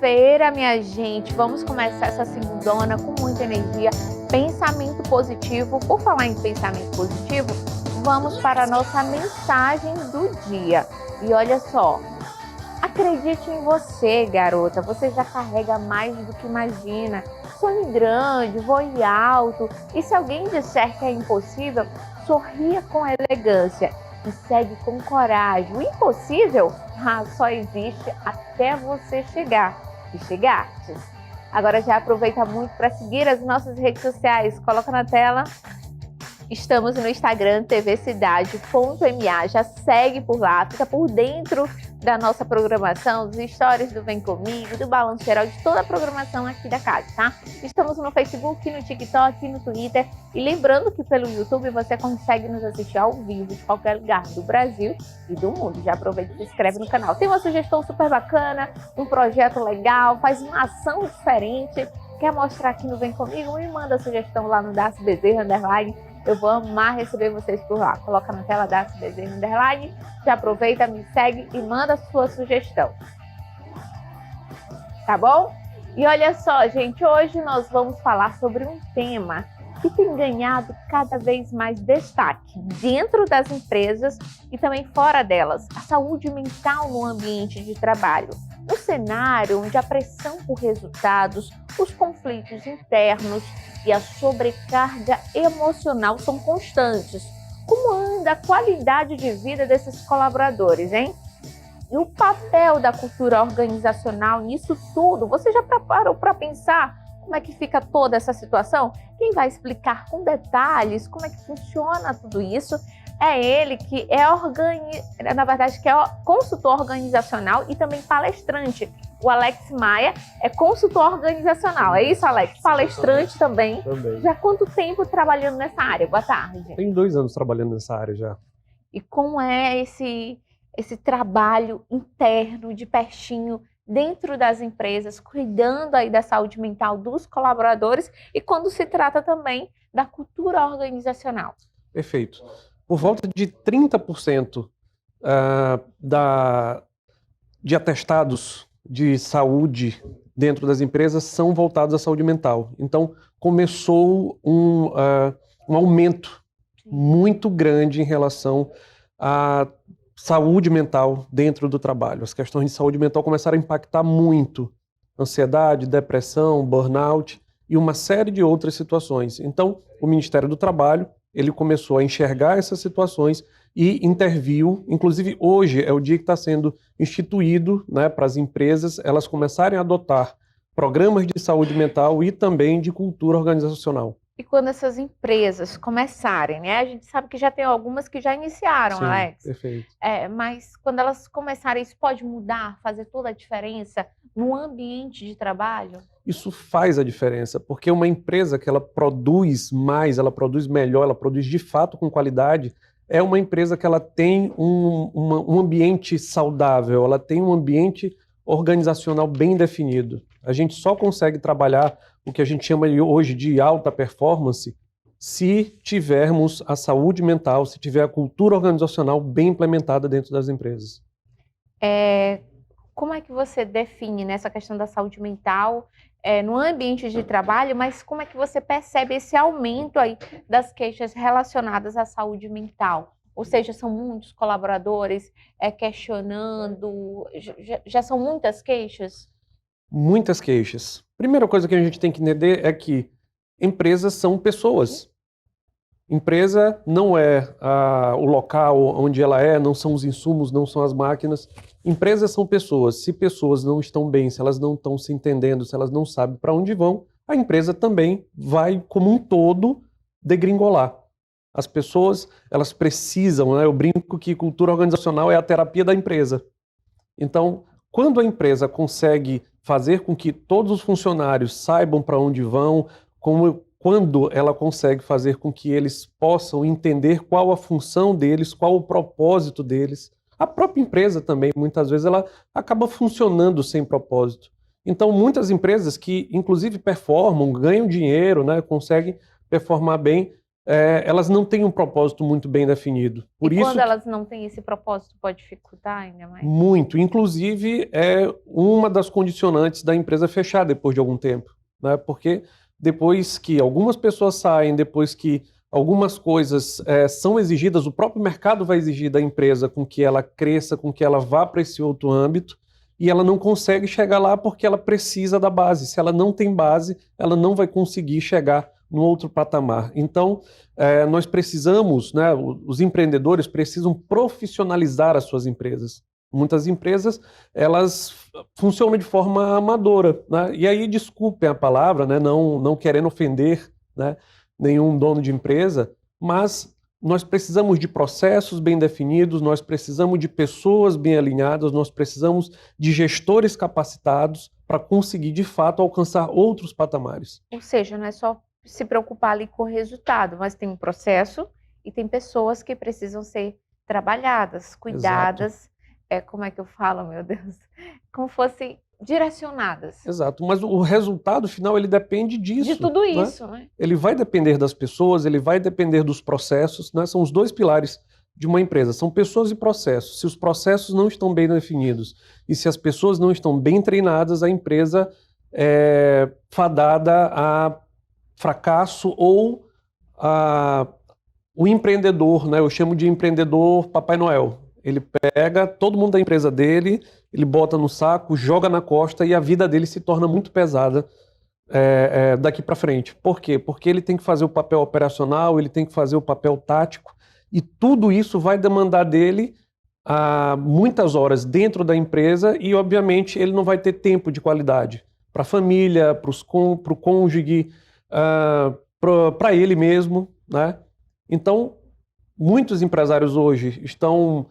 segunda-feira, minha gente. Vamos começar essa segundona com muita energia. Pensamento positivo. Por falar em pensamento positivo, vamos para a nossa mensagem do dia. E olha só, acredite em você, garota. Você já carrega mais do que imagina. Sonhe grande, voe alto. E se alguém disser que é impossível, sorria com elegância e segue com coragem. O impossível só existe até você chegar. E chegastes. Agora já aproveita muito para seguir as nossas redes sociais. Coloca na tela. Estamos no Instagram, tvcidade.ma. Já segue por lá, fica por dentro da nossa programação, dos stories do Vem Comigo, do Balanço Geral, de toda a programação aqui da casa, tá? Estamos no Facebook, no TikTok, no Twitter. E lembrando que pelo YouTube você consegue nos assistir ao vivo de qualquer lugar do Brasil e do mundo. Já aproveita e se inscreve no canal. Tem uma sugestão super bacana, um projeto legal, faz uma ação diferente. Quer mostrar aqui no Vem Comigo? Me manda a sugestão lá no Darcy Bezerra _ Eu vou amar receber vocês por lá. Coloca na tela Darcy Bezerra _ Já aproveita, me segue e manda a sua sugestão. Tá bom? E olha só, gente, hoje nós vamos falar sobre um tema que tem ganhado cada vez mais destaque dentro das empresas e também fora delas. A saúde mental no ambiente de trabalho. No cenário onde a pressão por resultados, os conflitos internos e a sobrecarga emocional são constantes. Como anda a qualidade de vida desses colaboradores, hein? E o papel da cultura organizacional nisso tudo? Você já parou para pensar como é que fica toda essa situação? Quem vai explicar com detalhes como é que funciona tudo isso é ele que na verdade, que é consultor organizacional e também palestrante. O Alex Maia é consultor organizacional. É isso, Alex? Palestrante também. Já há quanto tempo trabalhando nessa área? Boa tarde. Tenho 2 anos trabalhando nessa área já. E como é esse trabalho interno, de pertinho, dentro das empresas, cuidando aí da saúde mental dos colaboradores e quando se trata também da cultura organizacional? Perfeito. Por volta de 30% de atestados de saúde dentro das empresas são voltados à saúde mental. Então, começou um aumento muito grande em relação à saúde mental dentro do trabalho. As questões de saúde mental começaram a impactar muito. Ansiedade, depressão, burnout e uma série de outras situações. Então, o Ministério do Trabalho ele começou a enxergar essas situações e interviu. Inclusive, hoje é o dia que está sendo instituído, né, para as empresas elas começarem a adotar programas de saúde mental e também de cultura organizacional. E quando essas empresas começarem, né? A gente sabe que já tem algumas que já iniciaram, Sim, Alex. Perfeito. Mas quando elas começarem, isso pode mudar, fazer toda a diferença no ambiente de trabalho? Isso faz a diferença, porque uma empresa que ela produz mais, ela produz melhor, ela produz de fato com qualidade, é uma empresa que ela tem um ambiente saudável, ela tem um ambiente organizacional bem definido. A gente só consegue trabalhar o que a gente chama hoje de alta performance se tivermos a saúde mental, se tiver a cultura organizacional bem implementada dentro das empresas. Como é que você define nessa questão da saúde mental no ambiente de trabalho, mas como é que você percebe esse aumento aí das queixas relacionadas à saúde mental? Ou seja, são muitos colaboradores questionando, já são muitas queixas? Muitas queixas. Primeira coisa que a gente tem que entender é que empresas são pessoas. Empresa não é o local onde ela é, não são os insumos, não são as máquinas. Empresas são pessoas. Se pessoas não estão bem, se elas não estão se entendendo, se elas não sabem para onde vão, a empresa também vai, como um todo, degringolar. As pessoas, elas precisam, né? Eu brinco que cultura organizacional é a terapia da empresa. Então, quando a empresa consegue fazer com que todos os funcionários saibam para onde vão, quando ela consegue fazer com que eles possam entender qual a função deles, qual o propósito deles, a própria empresa também, muitas vezes, ela acaba funcionando sem propósito. Então, muitas empresas que, inclusive, performam, ganham dinheiro, né, conseguem performar bem, elas não têm um propósito muito bem definido. Por E isso quando elas não têm esse propósito, pode dificultar ainda mais? muito. Inclusive, é uma das condicionantes da empresa fechar depois de algum tempo, né? Porque depois que algumas pessoas saem, depois que algumas coisas são exigidas, o próprio mercado vai exigir da empresa com que ela cresça, com que ela vá para esse outro âmbito, e ela não consegue chegar lá porque ela precisa da base. Se ela não tem base, ela não vai conseguir chegar no outro patamar. Então, nós precisamos, né, os empreendedores precisam profissionalizar as suas empresas. Muitas empresas, elas funcionam de forma amadora, né? E aí, desculpem a palavra, né, não querendo ofender, né, nenhum dono de empresa, mas nós precisamos de processos bem definidos, nós precisamos de pessoas bem alinhadas, nós precisamos de gestores capacitados para conseguir, de fato, alcançar outros patamares. Ou seja, não é só se preocupar ali com o resultado, mas tem um processo e tem pessoas que precisam ser trabalhadas, cuidadas, como é que eu falo, meu Deus? Como fossem direcionadas. Exato, mas o resultado final ele depende disso. De tudo né? isso, né? Ele vai depender das pessoas, ele vai depender dos processos, né? São os dois pilares de uma empresa, são pessoas e processos. Se os processos não estão bem definidos e se as pessoas não estão bem treinadas, a empresa é fadada a fracasso ou o empreendedor, né? Eu chamo de empreendedor Papai Noel. Ele pega todo mundo da empresa dele, ele bota no saco, joga na costa e a vida dele se torna muito pesada daqui para frente. Por quê? Porque ele tem que fazer o papel operacional, ele tem que fazer o papel tático e tudo isso vai demandar dele muitas horas dentro da empresa e, obviamente, ele não vai ter tempo de qualidade para a família, para o cônjuge, para ele mesmo, né? Então, muitos empresários hoje estão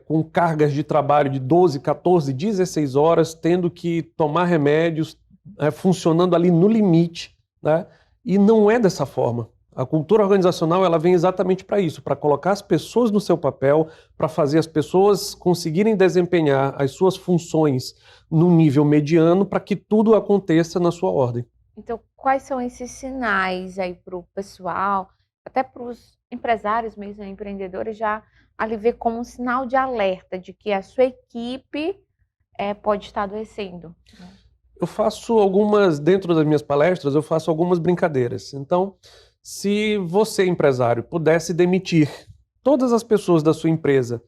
com cargas de trabalho de 12, 14, 16 horas, tendo que tomar remédios, funcionando ali no limite, né? E não é dessa forma. A cultura organizacional ela vem exatamente para isso, para colocar as pessoas no seu papel, para fazer as pessoas conseguirem desempenhar as suas funções no nível mediano, para que tudo aconteça na sua ordem. Então, quais são esses sinais aí para o pessoal, até para os empresários mesmo, empreendedores, já ali ver como um sinal de alerta de que a sua equipe pode estar adoecendo? Eu faço dentro das minhas palestras, eu faço algumas brincadeiras. Então, se você, empresário, pudesse demitir todas as pessoas da sua empresa,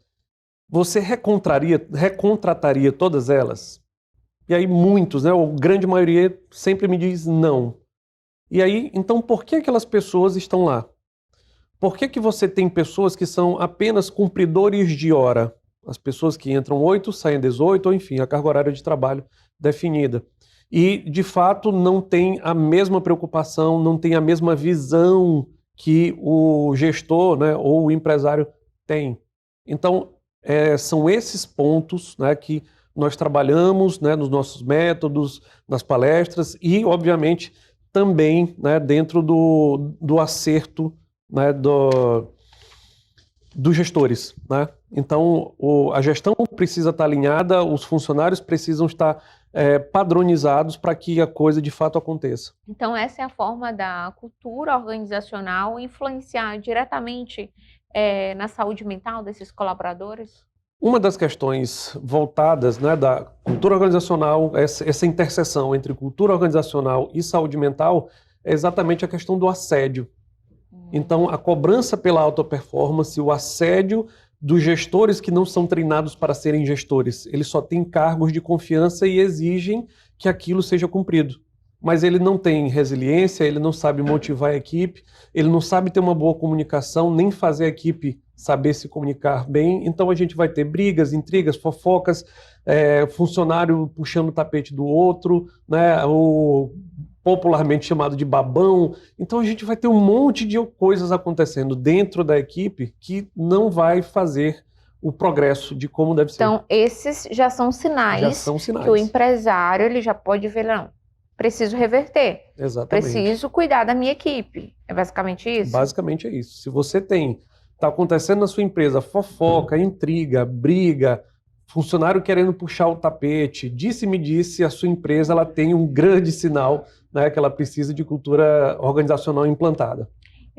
você recontrataria todas elas? E aí muitos, né, a grande maioria sempre me diz não. E aí, então por que aquelas pessoas estão lá? Por que você tem pessoas que são apenas cumpridores de hora? As pessoas que entram 8, saem 18, ou enfim, a carga horária de trabalho definida. E, de fato, não tem a mesma preocupação, não tem a mesma visão que o gestor, né, ou o empresário tem. Então, são esses pontos, né, que nós trabalhamos, né, nos nossos métodos, nas palestras e, obviamente, também, né, dentro do acerto, né, dos gestores, né? Então, a gestão precisa estar alinhada, os funcionários precisam estar padronizados para que a coisa de fato aconteça. Então, essa é a forma da cultura organizacional influenciar diretamente na saúde mental desses colaboradores? Uma das questões voltadas, né, da cultura organizacional, essa interseção entre cultura organizacional e saúde mental, é exatamente a questão do assédio. Então, a cobrança pela alta performance, o assédio dos gestores que não são treinados para serem gestores. Eles só têm cargos de confiança e exigem que aquilo seja cumprido. Mas ele não tem resiliência, ele não sabe motivar a equipe, ele não sabe ter uma boa comunicação, nem fazer a equipe saber se comunicar bem. Então a gente vai ter brigas, intrigas, fofocas, funcionário puxando o tapete do outro, né, o popularmente chamado de babão. Então a gente vai ter um monte de coisas acontecendo dentro da equipe que não vai fazer o progresso de como deve ser. Então esses já são sinais que o empresário ele já pode ver, não, preciso reverter. Exatamente. Preciso cuidar da minha equipe. É basicamente isso? Basicamente é isso. Se você está acontecendo na sua empresa fofoca, intriga, briga, funcionário querendo puxar o tapete, disse-me-disse, a sua empresa ela tem um grande sinal, né, que ela precisa de cultura organizacional implantada.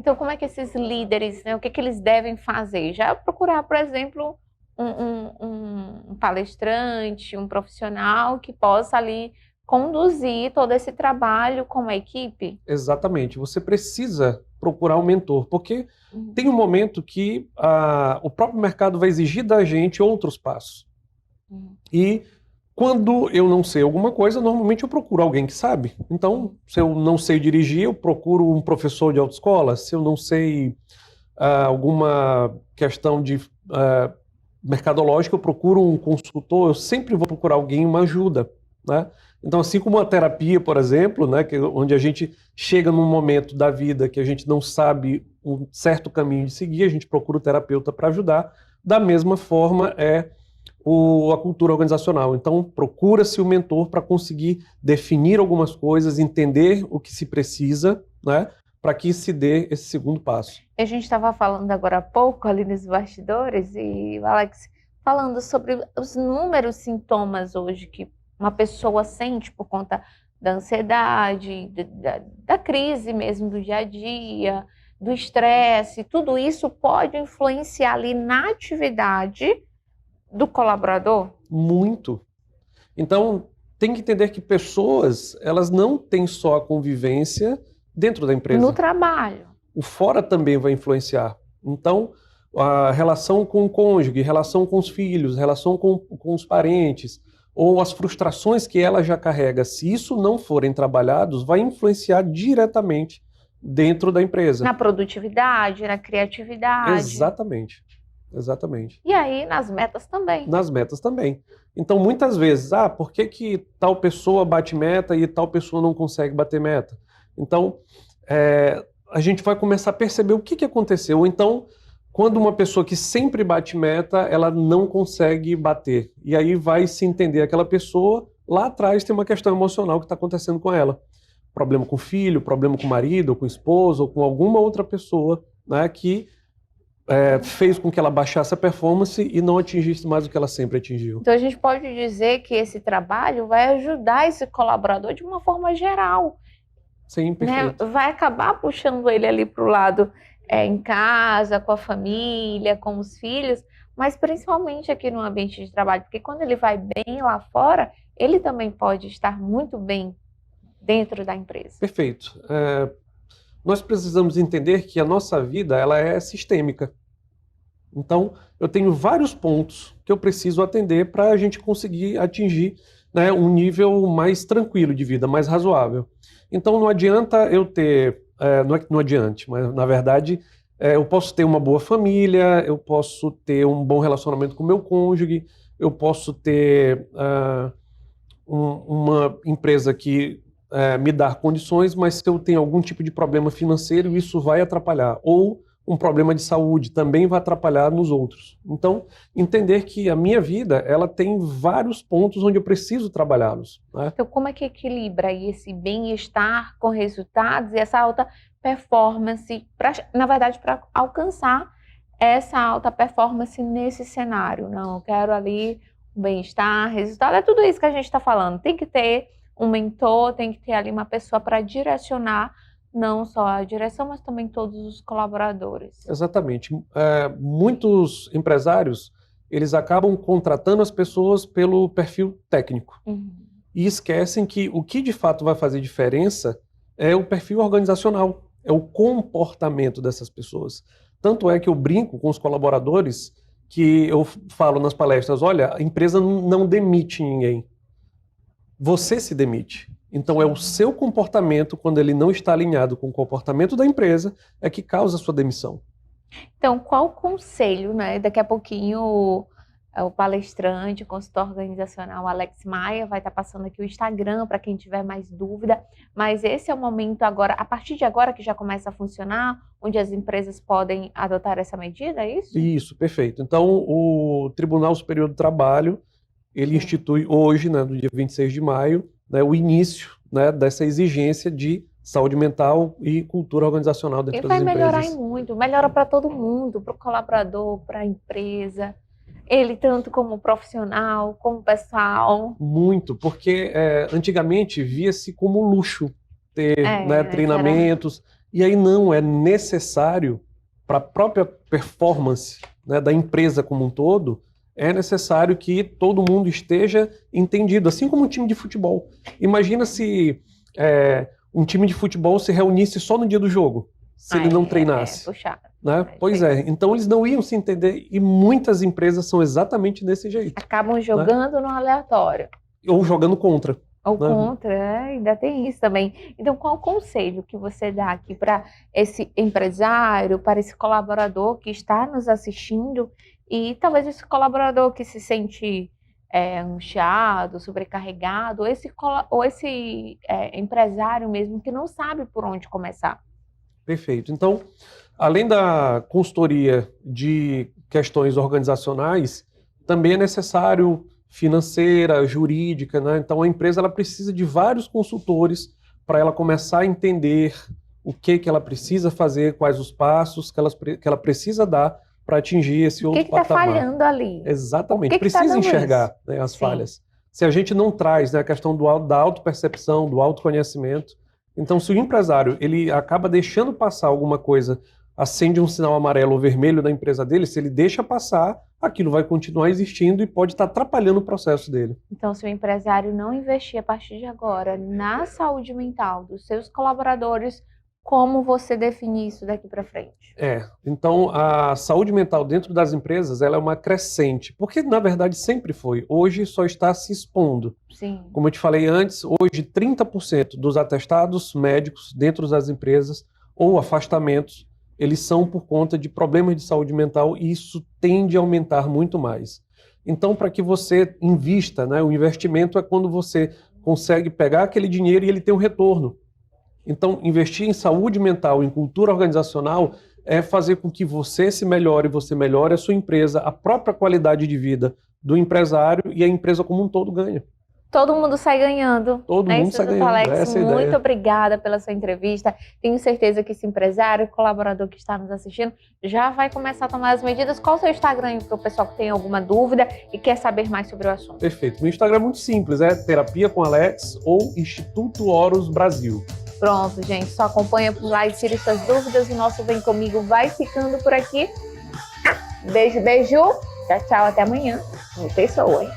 Então, como é que esses líderes, né, o que que eles devem fazer? Já procurar, por exemplo, um palestrante, um profissional que possa ali conduzir todo esse trabalho com a equipe? Exatamente. Você precisa procurar um mentor, porque Uhum. tem um momento que o próprio mercado vai exigir da gente outros passos. Uhum. E quando eu não sei alguma coisa, normalmente eu procuro alguém que sabe. Então, se eu não sei dirigir, eu procuro um professor de autoescola. Se eu não sei alguma questão de mercadológica, eu procuro um consultor. Eu sempre vou procurar alguém, uma ajuda, né? Então, assim como a terapia, por exemplo, né, onde a gente chega num momento da vida que a gente não sabe um certo caminho de seguir, a gente procura o terapeuta para ajudar. Da mesma forma a cultura organizacional. Então, procura-se o mentor para conseguir definir algumas coisas, entender o que se precisa, né, para que se dê esse segundo passo. A gente estava falando agora há pouco ali nos bastidores e o Alex falando sobre os inúmeros sintomas hoje que uma pessoa sente por conta da ansiedade, da crise mesmo do dia a dia, do estresse, tudo isso pode influenciar ali na atividade do colaborador? Muito. Então, tem que entender que pessoas, elas não têm só a convivência dentro da No empresa. trabalho. O fora também vai influenciar. Então, a relação com o cônjuge, relação com os filhos, relação com os parentes, ou as frustrações que ela já carrega, se isso não forem trabalhados, vai influenciar diretamente dentro da empresa. Na produtividade, na criatividade. Exatamente. Exatamente. E aí nas metas também. Nas metas também. Então, muitas vezes, por que tal pessoa bate meta e tal pessoa não consegue bater meta? Então, a gente vai começar a perceber o que aconteceu. Ou então, quando uma pessoa que sempre bate meta, ela não consegue bater. E aí vai se entender aquela pessoa, lá atrás tem uma questão emocional que está acontecendo com ela. Problema com o filho, problema com o marido, ou com o esposo, ou com alguma outra pessoa, né, que fez com que ela baixasse a performance e não atingisse mais o que ela sempre atingiu. Então a gente pode dizer que esse trabalho vai ajudar esse colaborador de uma forma geral. Sim, perfeito. Né? Vai acabar puxando ele ali para o lado em casa, com a família, com os filhos, mas principalmente aqui no ambiente de trabalho, porque quando ele vai bem lá fora, ele também pode estar muito bem dentro da empresa. Perfeito. Nós precisamos entender que a nossa vida ela é sistêmica. Então, eu tenho vários pontos que eu preciso atender para a gente conseguir atingir, né, um nível mais tranquilo de vida, mais razoável. Então, não adianta eu ter, não é que não adiante, mas na verdade eu posso ter uma boa família, eu posso ter um bom relacionamento com o meu cônjuge, eu posso ter uma empresa que me dá condições, mas se eu tenho algum tipo de problema financeiro, isso vai atrapalhar. Ou um problema de saúde também vai atrapalhar nos outros. Então, entender que a minha vida, ela tem vários pontos onde eu preciso trabalhá-los, né? Então, como é que equilibra esse bem-estar com resultados e essa alta performance, na verdade, para alcançar essa alta performance nesse cenário? Não, eu quero ali bem-estar, resultado, é tudo isso que a gente está falando. Tem que ter um mentor, tem que ter ali uma pessoa para direcionar não só a direção, mas também todos os colaboradores. Exatamente. Muitos empresários, eles acabam contratando as pessoas pelo perfil técnico. E esquecem que o que de fato vai fazer diferença é o perfil organizacional, é o comportamento dessas pessoas. Tanto é que eu brinco com os colaboradores que eu falo nas palestras, olha, a empresa não demite ninguém. Você se demite. Então é o seu comportamento, quando ele não está alinhado com o comportamento da empresa, é que causa a sua demissão. Então, qual o conselho, né? Daqui a pouquinho o palestrante, o consultor organizacional Alex Maia vai estar passando aqui o Instagram para quem tiver mais dúvida, mas esse é o momento agora, a partir de agora que já começa a funcionar, onde as empresas podem adotar essa medida, é isso? Isso, perfeito. Então o Tribunal Superior do Trabalho, ele institui hoje, né, no dia 26 de maio, né, o início, né, dessa exigência de saúde mental e cultura organizacional dentro das empresas. Ele vai melhorar muito, melhora para todo mundo, para o colaborador, para a empresa, ele tanto como profissional, como pessoal. Muito, porque antigamente via-se como luxo ter treinamentos, E aí não é necessário, para a própria performance, né, da empresa como um todo, é necessário que todo mundo esteja entendido, assim como um time de futebol. Imagina se um time de futebol se reunisse só no dia do jogo, se ele não treinasse. Puxado. Né? Pois é, então eles não iam se entender e muitas empresas são exatamente desse jeito. Acabam jogando no aleatório. Ou jogando contra. Ou contra, ainda tem isso também. Então, qual o conselho que você dá aqui para esse empresário, para esse colaborador que está nos assistindo e talvez esse colaborador que se sente ansiado, sobrecarregado, ou esse empresário mesmo que não sabe por onde começar? Perfeito. Então, além da consultoria de questões organizacionais, também é necessário financeira, jurídica, né? Então a empresa ela precisa de vários consultores para ela começar a entender o que ela precisa fazer, quais os passos que ela precisa dar para atingir esse outro patamar. O que está falhando ali? Exatamente, precisa enxergar, né, as falhas. Se a gente não traz, né, a questão da autopercepção, do autoconhecimento, então se o empresário ele acaba deixando passar alguma coisa, acende um sinal amarelo ou vermelho na empresa dele, se ele deixa passar, aquilo vai continuar existindo e pode estar atrapalhando o processo dele. Então, se o empresário não investir a partir de agora na saúde mental dos seus colaboradores, como você define isso daqui para frente? Então a saúde mental dentro das empresas ela é uma crescente, porque na verdade sempre foi, hoje só está se expondo. Sim. Como eu te falei antes, hoje 30% dos atestados médicos dentro das empresas ou afastamentos, eles são por conta de problemas de saúde mental e isso tende a aumentar muito mais. Então, para que você invista, né, o investimento é quando você consegue pegar aquele dinheiro e ele tem um retorno. Então, investir em saúde mental, em cultura organizacional, é fazer com que você se melhore, você melhore a sua empresa, a própria qualidade de vida do empresário e a empresa como um todo ganha. Todo mundo sai ganhando. Todo mundo sai ganhando. Alex, essa é a muito ideia. Obrigada pela sua entrevista. Tenho certeza que esse empresário, colaborador que está nos assistindo, já vai começar a tomar as medidas. Qual o seu Instagram para o pessoal que tem alguma dúvida e quer saber mais sobre o assunto? Perfeito. Meu Instagram é muito simples, é Terapia com Alex ou Instituto Horus Brasil. Pronto, gente. Só acompanha por lá e tire suas dúvidas. O nosso Vem Comigo vai ficando por aqui. Beijo, beijo. Tchau, tchau. Até amanhã. Pessoa, hein?